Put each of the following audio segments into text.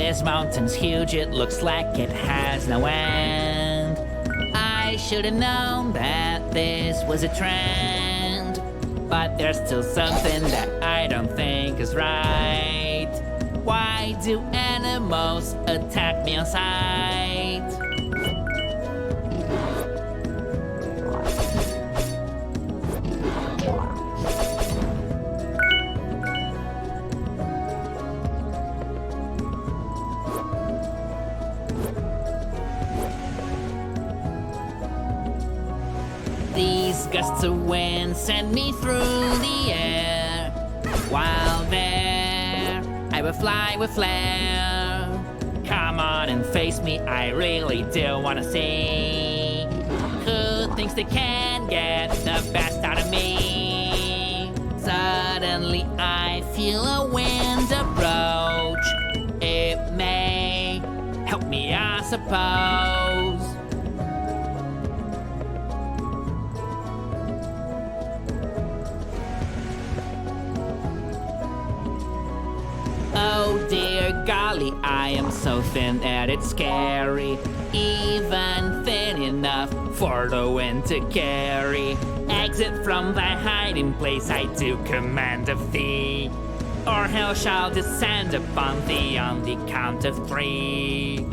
This mountain's huge, it looks like it has no end. I should have known that this was a trend. But there's still something that I don't think is right. Why do animals attack me on sight? These gusts of wind send me through the air. While there, I will fly with flair. Come on and face me, I really do wanna see who thinks they can get the best out of me. Suddenly I feel a wind approach. It may help me, I suppose. Oh dear golly, I am so thin that it's scary. Even thin enough for the wind to carry. Exit from thy hiding place, I do command of thee. Or hell shall descend upon thee on the count of 3.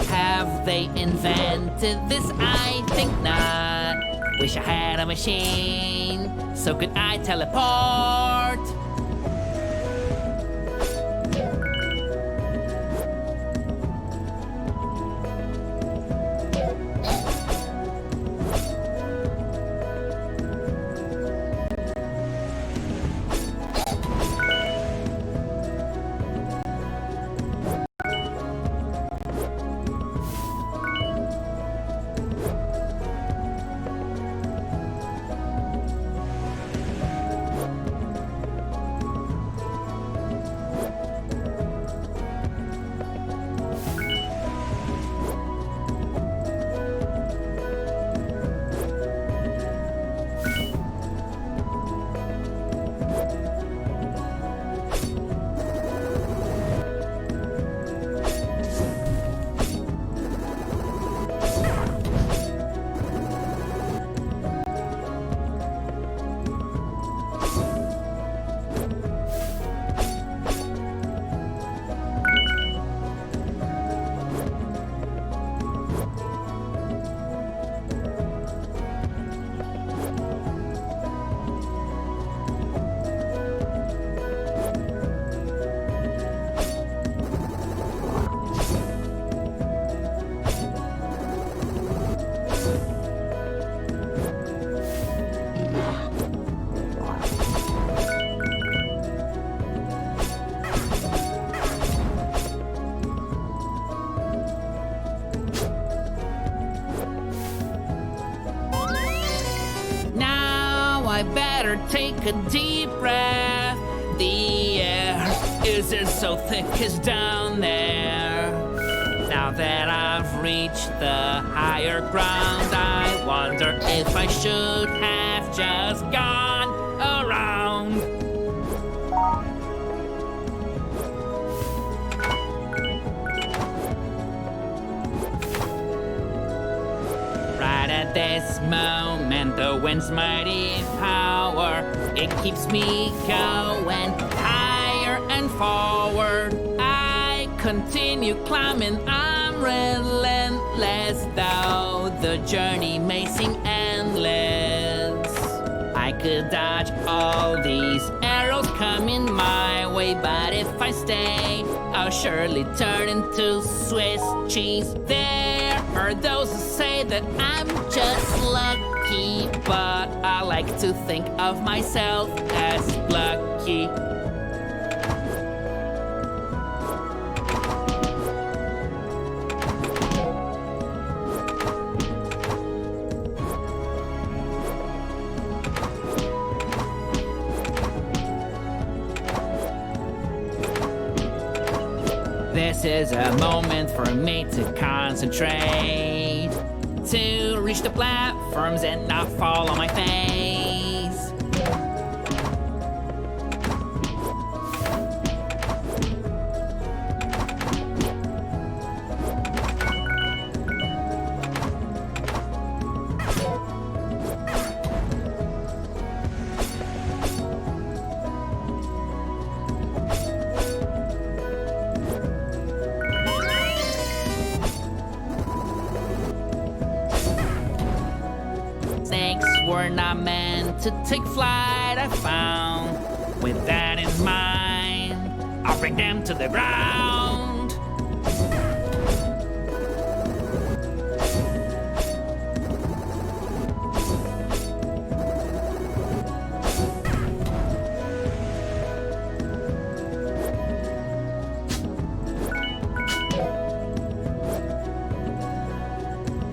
Have they invented this? I think not. Wish I had a machine, so could I teleport? I better take a deep breath. The air isn't so thick as down there. Now that I've reached the higher ground, I wonder if I should have just gone around. Right at this moment, the wind's mighty power, it keeps me going higher and forward. I continue climbing, I'm relentless, though the journey may seem endless. I could dodge all these arrows coming my way, but if I stay, I'll surely turn into Swiss cheese. There are those who say that I'm just lucky, but I like to think of myself as lucky. This is a moment for me to concentrate, to reach the platforms and not fall on my face. Were not meant to take flight, I found. With that in mind, I'll bring them to the ground.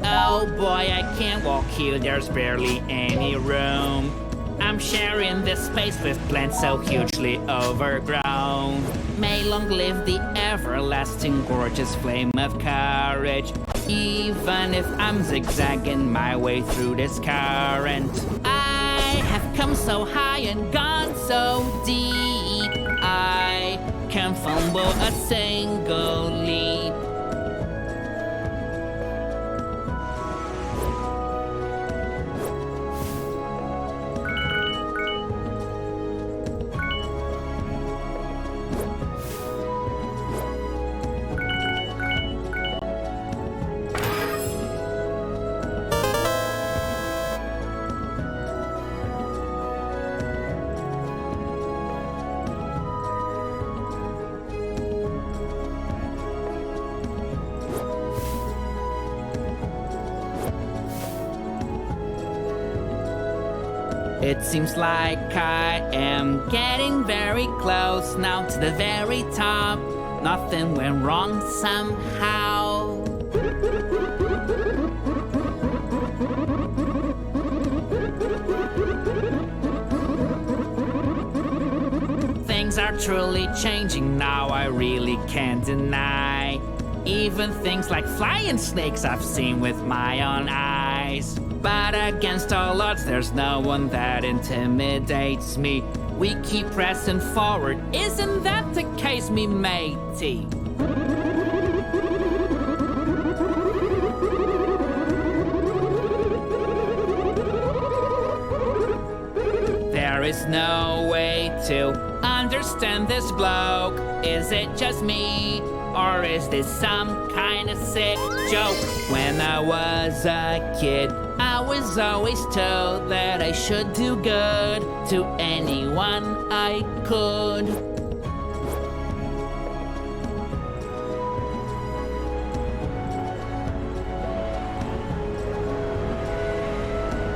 Oh boy, I can't walk here, there's barely any room. I'm sharing this space with plants so hugely overgrown. May long live the everlasting gorgeous flame of courage. Even if I'm zigzagging my way through this current, I have come so high and gone so deep, I can't fumble a single leap. It seems like I am getting very close now to the very top. Nothing went wrong somehow. Things are truly changing now, I really can't deny. Even things like flying snakes I've seen with my own eyes. But against all odds, there's no one that intimidates me. We keep pressing forward, isn't that the case, me matey? There is no way to understand this bloke. Is it just me? Or is this some kind of sick joke? When I was a kid, I was always told that I should do good to anyone I could.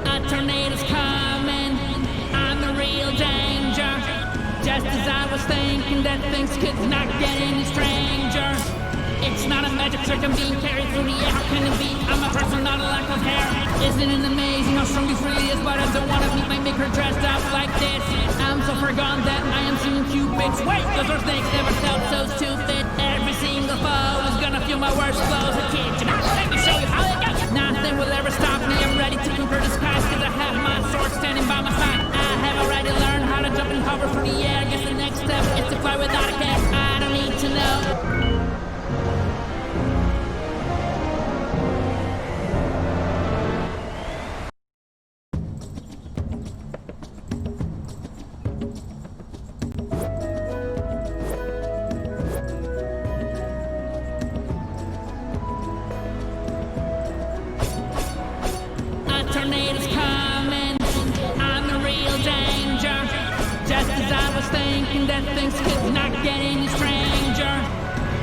A tornado's coming, I'm the real danger. Just as I was thinking that things could not get any stranger. It's not a magic trick, I'm being carried through the air. How can it be? I'm a person, not a lack of hair. Isn't it amazing how strong this really is? But I don't want to meet my maker dressed up like this. I'm so far gone that I am seeing cupids. Wait, those are snakes, never felt so stupid. Every single foe is gonna feel my worst blows. A kid, you know, let me show you how it goes. Nothing will ever stop me, I'm ready to conquer the skies. Cause I have my sword standing by my side. I have already learned how to jump and hover through the air. Guess the next step is to fly without a care. I don't need to know. Tornado's coming, I'm the real danger. Just as I was thinking that things could not get any stranger.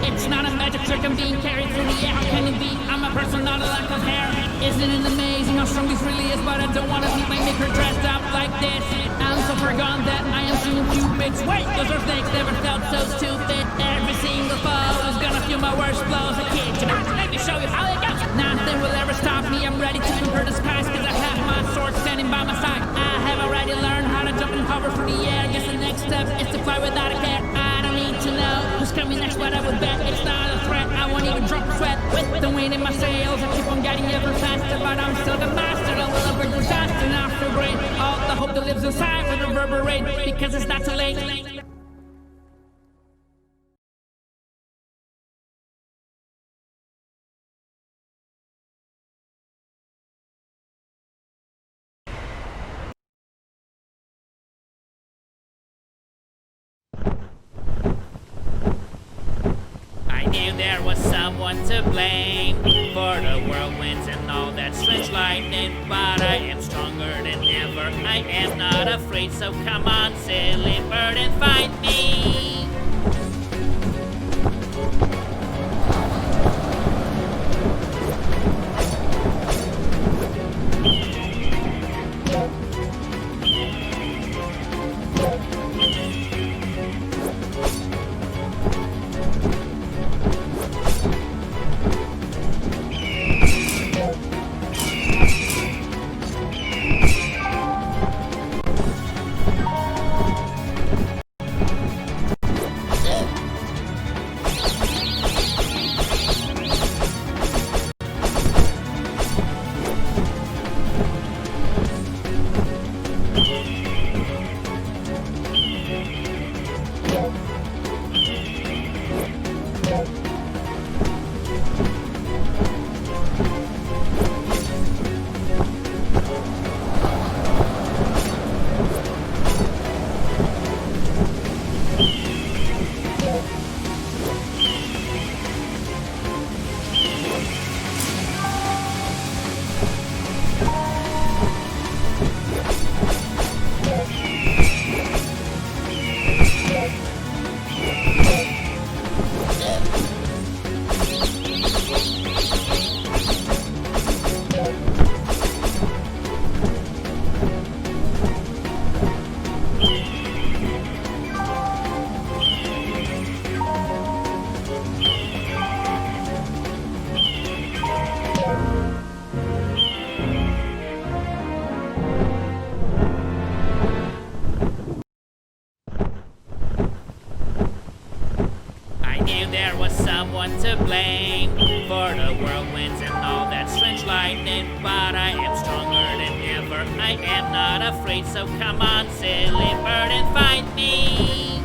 It's not a magic trick, I'm being carried through the air. How can it be? I'm a person, not a lack of hair. Isn't it amazing how strong this really is? But I don't want to meet my maker dressed up like this. I'm so far gone that I am seeing cupids. Wait, those are snakes, never felt so stupid. Every single foe is gonna feel my worst blows. A kid, you know, let me show you how it goes. Nothing will ever stop me, I'm ready to conquer the skies. Cause I have my sword standing by my side. I have already learned how to jump and hover through the air. Guess the next step is to fly without a care. I don't need to know who's coming next, whatever. would bet it's not a threat. I won't even drop a sweat. With the wind in my sails, I keep on getting ever faster, but I'm still the master. I will avert disaster, not feel great. All the hope that lives inside will reverberate because it's not too late. I knew there was someone to blame for the whirlwinds and all that strange lightning, but I am stronger than ever. I am not afraid, so come on, silly bird, and fight me. There was someone to blame for the whirlwinds and all that strange lightning, but I am stronger than ever. I am not afraid, so come on, silly bird, and fight me.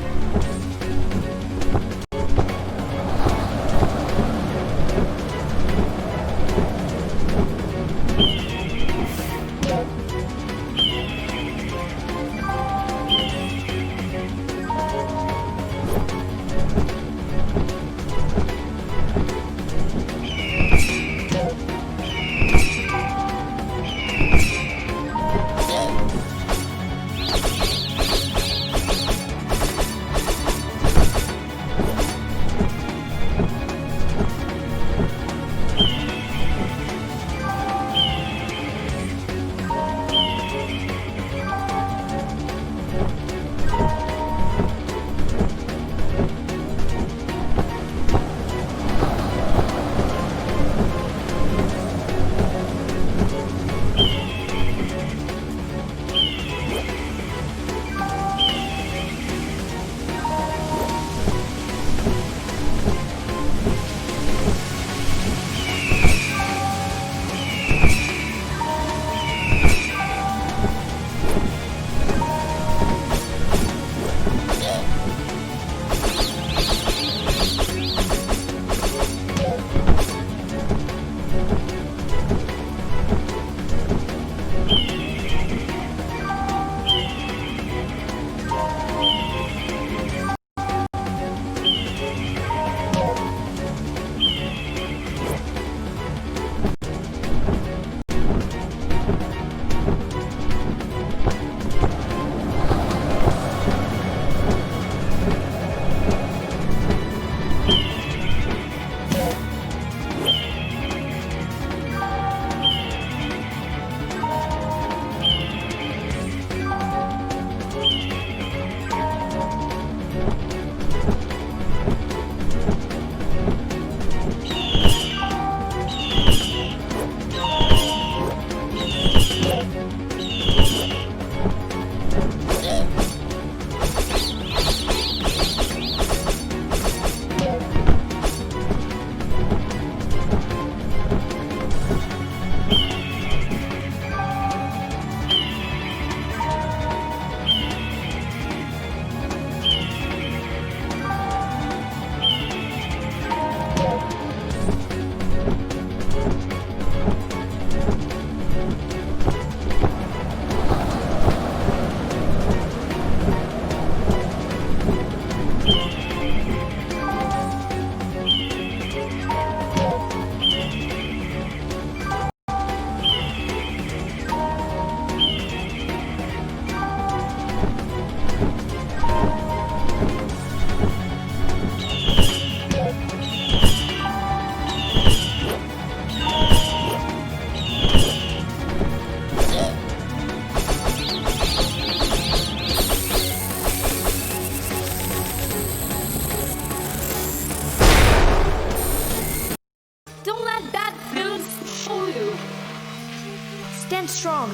stand strong,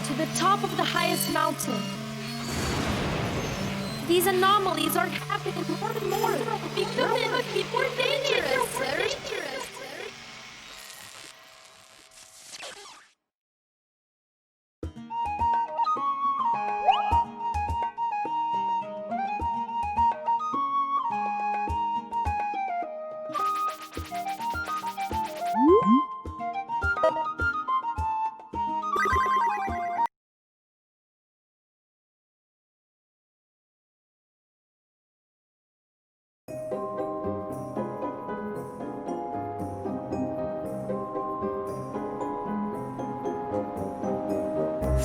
to the top of the highest mountain. These anomalies are happening more and more. Becoming more dangerous.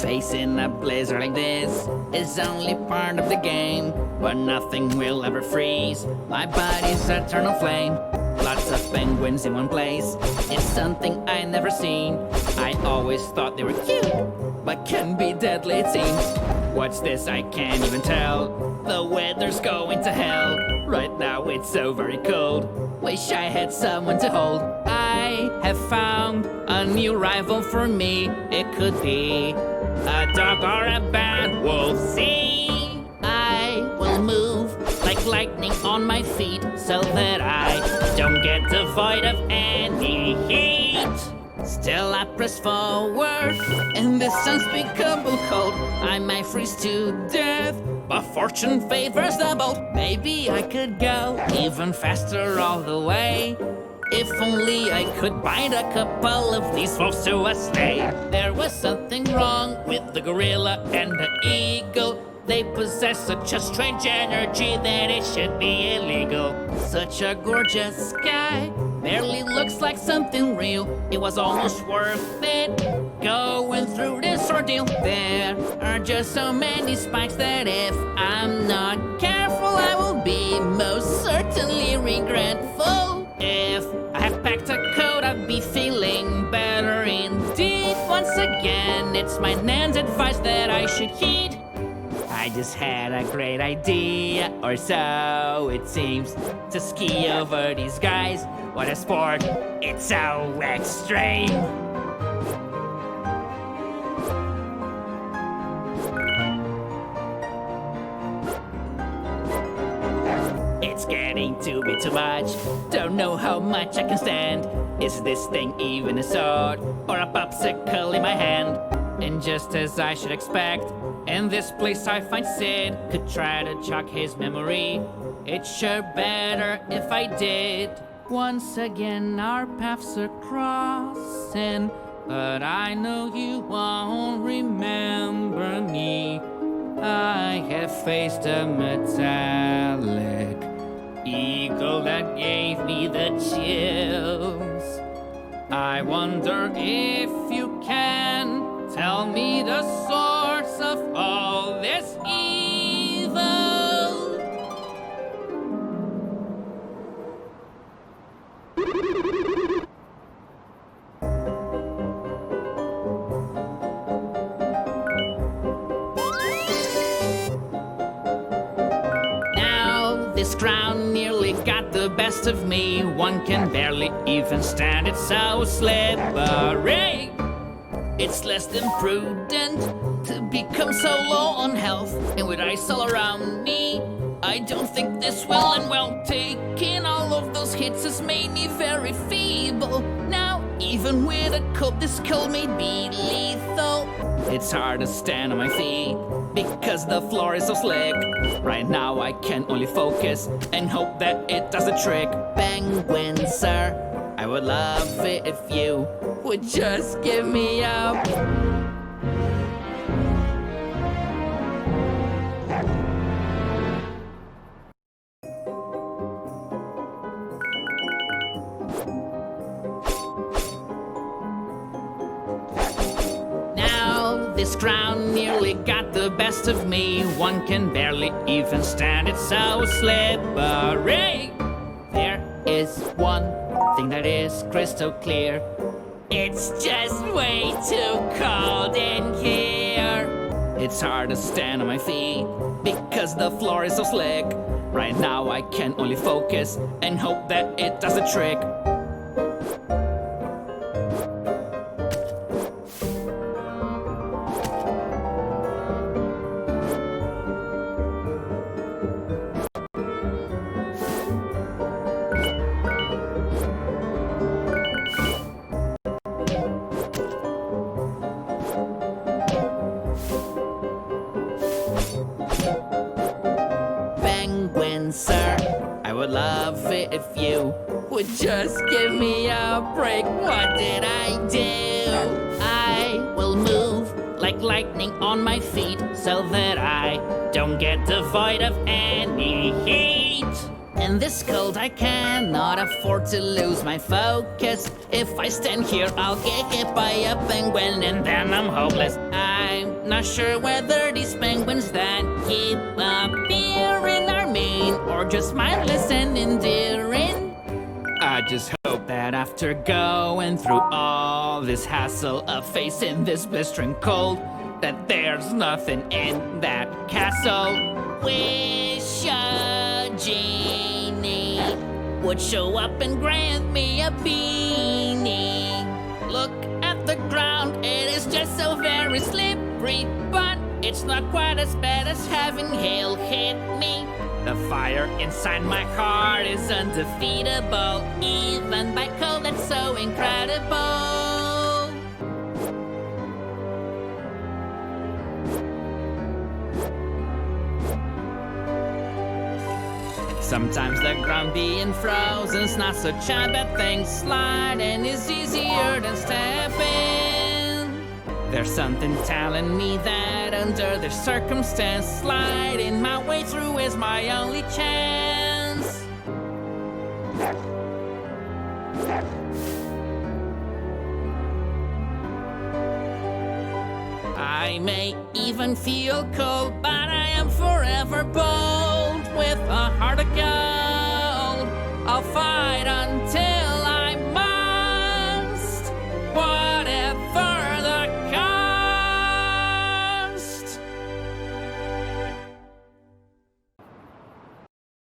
Facing a blizzard like this is only part of the game, but nothing will ever freeze my body's eternal flame. Lots of penguins in one place, it's something I never seen. I always thought they were cute, but can be deadly it seems. What's this? I can't even tell. The weather's going to hell. Right now it's so very cold. Wish I had someone to hold. I have found a new rival for me. It could be a dog or a bad wolf. See, I will move like lightning on my feet so that I don't get devoid of any heat. Still I press forward in this unspeakable cold. I might freeze to death, but fortune favors the bold. Maybe I could go even faster all the way. If only I could bind a couple of these wolves to a sleigh. There was something wrong with the gorilla and the eagle. They possess such a strange energy that it should be illegal. Such a gorgeous sky barely looks like something real. It was almost worth it going through this ordeal. There are just so many spikes that if I'm not careful, I will be most certainly regretful. If I have packed a coat, I'd be feeling better indeed. Once again, it's my nan's advice that I should heed. I just had a great idea, or so it seems, to ski over these guys. What a sport, it's so extreme. It's getting to be too much. Don't know how much I can stand. Is this thing even a sword or a popsicle in my hand? And just as I should expect, in this place I find Sid. Could try to jog his memory. It's sure better if I did. Once again our paths are crossing, but I know you won't remember me. I have faced a metallic eagle that gave me the chills. I wonder if you can tell me the source of all this evil. Now this crown nearly got the best of me. One can barely even stand it, so slippery. It's less than prudent to become so low on health, and with ice all around me, I don't think this will end well. Taking all of those hits has made me very feeble. Now, even with a coat, this cold may be lethal. It's hard to stand on my feet because the floor is so slick. Right now I can only focus and hope that it does the trick. Penguin, sir, I would love it if you would just give me up. Now this crown nearly got the best of me. One can barely even stand it, so slippery. There is one thing that is crystal clear. It's just way too cold in here. It's hard to stand on my feet because the floor is so slick. Right now I can only focus and hope that it does the trick. if you would just give me a break. What did I do? I will move like lightning on my feet so that I don't get devoid of any heat. In this cold I cannot afford to lose my focus. If I stand here I'll get hit by a penguin and then I'm hopeless. I'm not sure whether these penguins that keep appearing are mean or just mindless and endearing. I just hope that after going through all this hassle of facing this blistering cold, that there's nothing in that castle. Wish a genie would show up and grant me a beanie. Look at the ground, it is just so very slippery, but it's not quite as bad as having hail hit me. The fire inside my heart is undefeatable, even by cold that's so incredible. Sometimes the ground being frozen's not such a bad thing. Sliding is easier than stepping. There's something telling me that under the circumstance, sliding my way through is my only chance. I may even feel cold, but I am forever bold with a heart of gold.